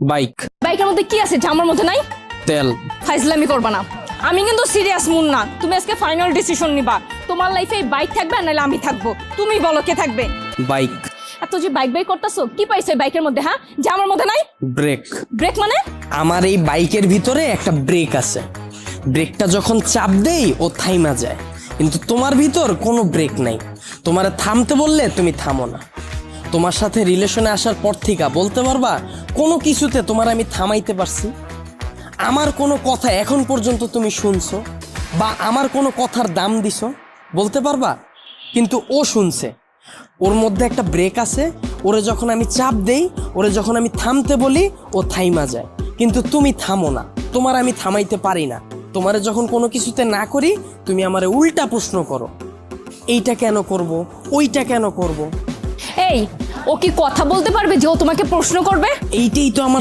Bike. বাইকের মধ্যে কি আছে জামার মধ্যে নাই? তেল। ফাইজলামি করবা না, আমি কিন্তু সিরিয়াস মুন না। তুমি আজকে ফাইনাল ডিসিশন নিবা, তোমার লাইফে এই বাইক থাকবে নাহলে আমি থাকবো। তুমি বলো কে থাকবে? বাইক। এত যে বাইক বাইক করতেছো, কি পাইছো এই বাইকের মধ্যে? হ্যাঁ, জামার মধ্যে নাই? ব্রেক। ব্রেক মানে? আমার এই বাইকের ভিতরে একটা ব্রেক আছে, ব্রেকটা যখন চাপ দেই ও থাইমা যায়, কিন্তু তোমার ভিতর কোনো ব্রেক নাই। তোমারে থামতে বললে তুমি থামো না। তোমার সাথে রিলেশনে আসার পর থেকে বলতে পারবা কোনো কিছুতে তোমার আমি থামাইতে পারছি? আমার কোনো কথা এখন পর্যন্ত তুমি শুনছো বা আমার কোনো কথার দাম দিছো বলতে পারবা? কিন্তু ও শুনছে, ওর মধ্যে একটা ব্রেক আছে, ওরে যখন আমি চাপ দেই, ওরে যখন আমি থামতে বলি ও থাইমা যায়, কিন্তু তুমি থামো না। তোমার আমি থামাইতে পারি না। তোমারে যখন কোনো কিছুতে না করি তুমি আমারে উল্টা প্রশ্ন করো, এইটা কেন করব, ওইটা কেন করব। এই, ও কি কথা বলতে পারবে যে ও তোমাকে প্রশ্ন করবে? এইটাই তো আমার